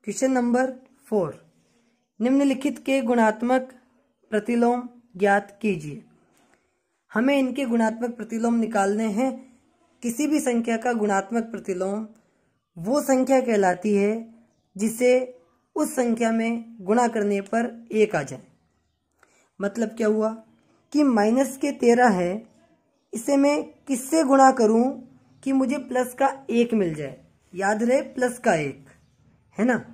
Question number 4, निम्नलिखित के गुणात्मक प्रतिलोम ज्ञात कीजिए। हमें इनके गुणात्मक प्रतिलोम निकालने हैं। किसी भी संख्या का गुणात्मक प्रतिलोम वो संख्या कहलाती है जिसे उस संख्या में गुणा करने पर 1 आ जाए। मतलब क्या हुआ कि -13 है, इसे मैं किससे गुणा करूं कि मुझे प्लस का 1 मिल जाए। याद रहे प्लस का 1 है ना।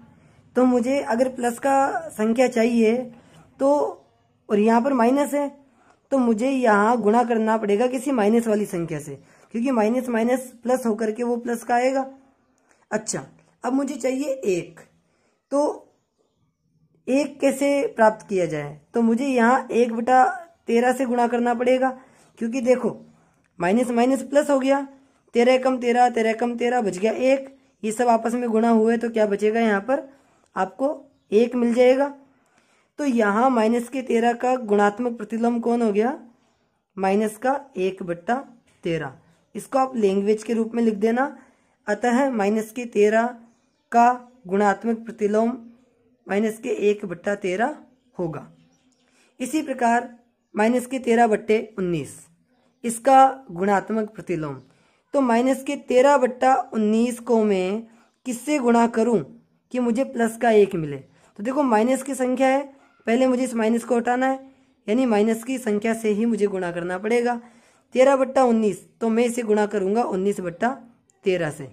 तो मुझे अगर प्लस का संख्या चाहिए तो, और यहाँ पर माइनस है, तो मुझे यहाँ गुणा करना पड़ेगा किसी माइनस वाली संख्या से, क्योंकि माइनस माइनस प्लस होकर के वो प्लस का आएगा। अच्छा, अब मुझे चाहिए 1, तो 1 कैसे प्राप्त किया जाए? तो मुझे यहाँ 1/13 से गुणा करना पड़ेगा, क्योंकि देखो माइनस माइनस प्लस हो गया, 13 कम 13, 13 कम 13 बच गया 1। ये सब आपस में गुणा हुए तो क्या बचेगा? यहाँ पर आपको 1 मिल जाएगा। तो यहाँ -13 का गुणात्मक प्रतिलोम कौन हो गया? -1/13। इसको आप लैंग्वेज के रूप में लिख देना। अतः -13 का गुणात्मक प्रतिलोम -1/13 होगा। इसी प्रकार -13/19 इसका गुणात्मक प्रतिलोम। तो -13/19 को मैं किससे गुणा करूं कि मुझे प्लस का 1 मिले? तो देखो माइनस की संख्या है, पहले मुझे इस माइनस को हटाना है, यानी माइनस की संख्या से ही मुझे गुणा करना पड़ेगा। 13/19, तो मैं इसे गुणा करूंगा 19/13 से।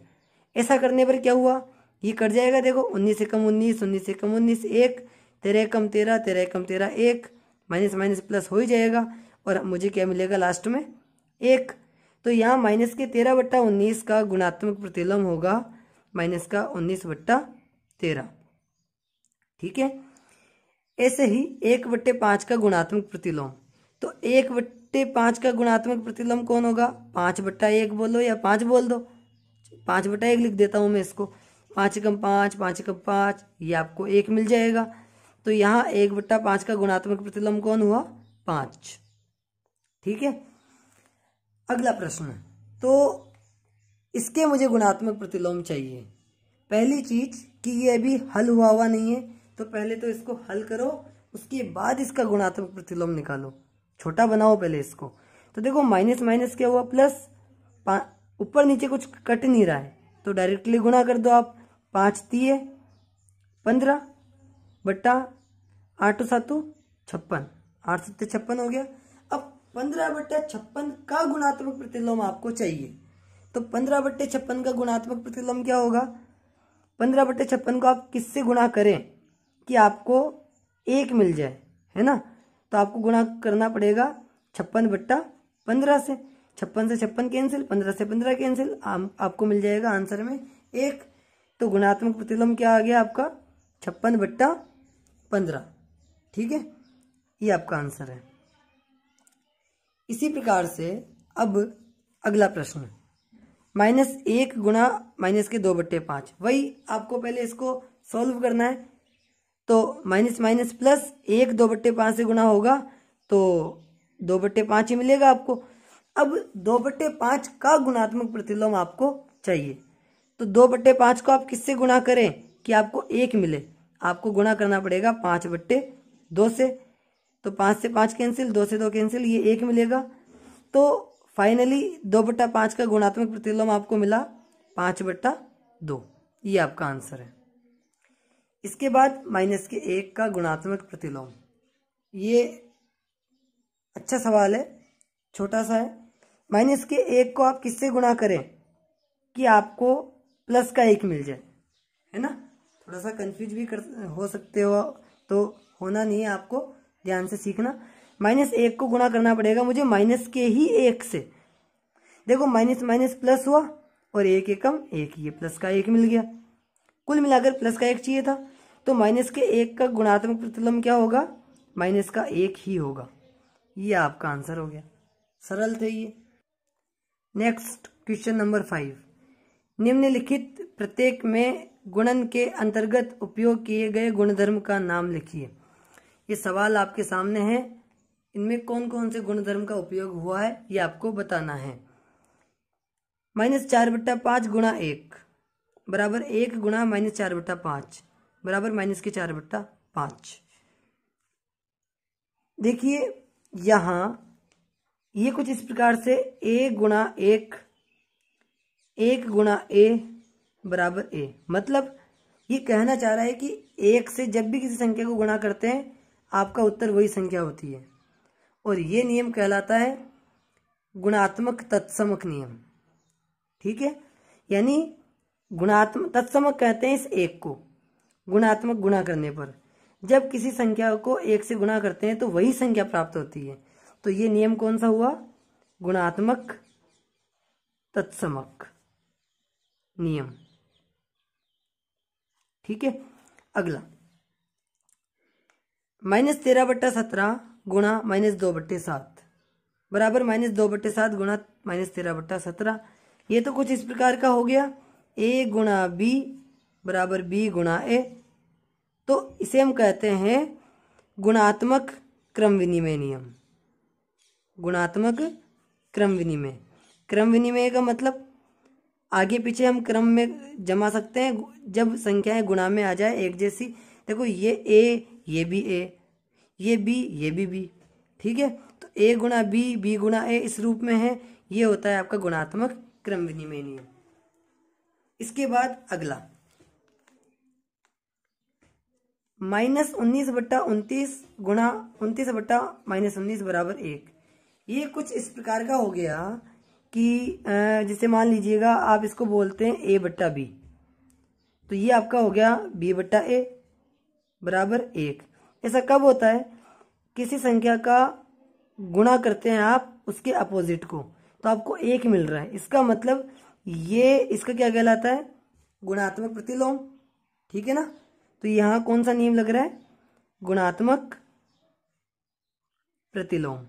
ऐसा करने पर क्या हुआ? ये कट जाएगा। देखो 19 से कम 19, 19 से कम 19 1, 13 कम 13, 13 कम 13 1, माइनस माइनस प्लस हो ही जाएगा और मुझे क्या मिलेगा लास्ट में? 1। तो यहाँ -13/19 का गुणात्मक प्रतिलोम होगा -19/13। ठीक है। ऐसे ही 1/5 का गुणात्मक प्रतिलोम। तो 1/5 का गुणात्मक प्रतिलोम कौन होगा? 5/1 बोलो या 5 बोल दो। 5/1 लिख देता हूं मैं इसको। 5 कम 5, 5 कम 5, ये आपको 1 मिल जाएगा। तो यहाँ 1/5 का गुणात्मक प्रतिलोम कौन हुआ? 5। ठीक है। अगला प्रश्न, तो इसके मुझे गुणात्मक प्रतिलोम चाहिए। पहली चीज कि ये अभी हल हुआ नहीं है, तो पहले तो इसको हल करो, उसके बाद इसका गुणात्मक प्रतिलोम निकालो। छोटा बनाओ पहले इसको। तो देखो माइनस माइनस क्या हुआ? प्लस। ऊपर नीचे कुछ कट नहीं रहा है, तो डायरेक्टली गुणा कर दो आप। 5 तिये 15 बट्टा 8 7 56, 8 7 56 हो गया। अब 15/56 का गुणात्मक प्रतिलोम आपको चाहिए। तो 15/56 का गुणात्मक प्रतिलोम क्या होगा? 15/56 को आप किससे गुणा करें कि आपको 1 मिल जाए, है ना। तो आपको गुणा करना पड़ेगा 56/15 से। 56 से 56 कैंसिल, 15 से 15 कैंसिल, आपको मिल जाएगा आंसर में 1। तो गुणात्मक प्रतिलोम क्या आ गया आपका? 56/15। ठीक है, ये आपका आंसर है। इसी प्रकार से अब अगला प्रश्न, -1 गुणा -2/5। वही आपको पहले इसको सॉल्व करना है। तो माइनस माइनस प्लस 1 2/5 से गुणा होगा तो 2/5 ही मिलेगा आपको। अब 2/5 का गुणात्मक प्रतिलोम आपको चाहिए। तो 2/5 को आप किससे गुणा करें कि आपको 1 मिले? आपको गुणा करना पड़ेगा 5/2 से। तो 5 से 5 कैंसिल, 2 से 2 कैंसिल, ये 1 मिलेगा। तो फाइनली 2/5 का गुणात्मक प्रतिलोम आपको मिला 5/2। ये आपका आंसर है। इसके बाद -1 का गुणात्मक प्रतिलोम। ये अच्छा सवाल है, छोटा सा है। -1 को आप किससे गुणा करें कि आपको प्लस का 1 मिल जाए, है ना। थोड़ा सा कंफ्यूज भी हो सकते हो, तो होना नहीं है, आपको ध्यान से सीखना। -1 को गुणा करना पड़ेगा मुझे माइनस के ही 1 से। देखो माइनस माइनस प्लस हुआ और 1 एकम 1, ये प्लस का 1 मिल गया। कुल मिलाकर प्लस का 1 चाहिए था। तो -1 का गुणात्मक प्रतिलोम क्या होगा? -1 ही होगा। ये आपका आंसर हो गया। सरल थे ये। नेक्स्ट क्वेश्चन नंबर 5, निम्नलिखित प्रत्येक में गुणन के अंतर्गत उपयोग किए गए गुणधर्म का नाम लिखिए। ये सवाल आपके सामने है। इनमें कौन कौन से गुणधर्म का उपयोग हुआ है ये आपको बताना है। -4/5 गुणा 1 बराबर 1 गुणा -4/5। बराबर -4/5। देखिए यहां ये कुछ इस प्रकार से a गुणा 1 गुणा a बराबर a, मतलब ये कहना चाह रहा है कि 1 से जब भी किसी संख्या को गुणा करते हैं आपका उत्तर वही संख्या होती है, और ये नियम कहलाता है गुणात्मक तत्समक नियम। ठीक है, यानी गुणात्मक तत्समक कहते हैं इस 1 को, गुणात्मक गुणा करने पर जब किसी संख्या को 1 से गुणा करते हैं तो वही संख्या प्राप्त होती है। तो ये नियम कौन सा हुआ? गुणात्मक तत्समक नियम। ठीक है, अगला -13/17 गुणा -2/7 बराबर -2/7 गुणा -13/17। ये तो कुछ इस प्रकार का हो गया, a गुणा b बराबर b गुणा a। तो इसे हम कहते हैं गुणात्मक क्रम विनिमय नियम। गुणात्मक क्रम विनिमय, क्रम विनिमय का मतलब आगे पीछे हम क्रम में जमा सकते हैं जब संख्याएं गुणा में आ जाए एक जैसी। देखो ये a, ये भी a, ये b, ये भी b। ठीक है, तो a गुणा b, b गुणा a इस रूप में है, ये होता है आपका गुणात्मक क्रम विनिमय नियम। इसके बाद अगला -19/29 गुणा 29/-19 बराबर 1। ये कुछ इस प्रकार का हो गया कि जिसे मान लीजिएगा आप इसको बोलते हैं a/b, तो ये आपका हो गया b/a बराबर 1। ऐसा कब होता है? किसी संख्या का गुणा करते हैं आप उसके अपोजिट को, तो आपको 1 मिल रहा है, इसका मतलब ये इसका क्या कहलाता है? गुणात्मक प्रतिलोम। ठीक है ना, तो यहां कौन सा नियम लग रहा है? गुणात्मक प्रतिलोम।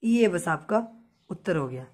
ये बस आपका उत्तर हो गया।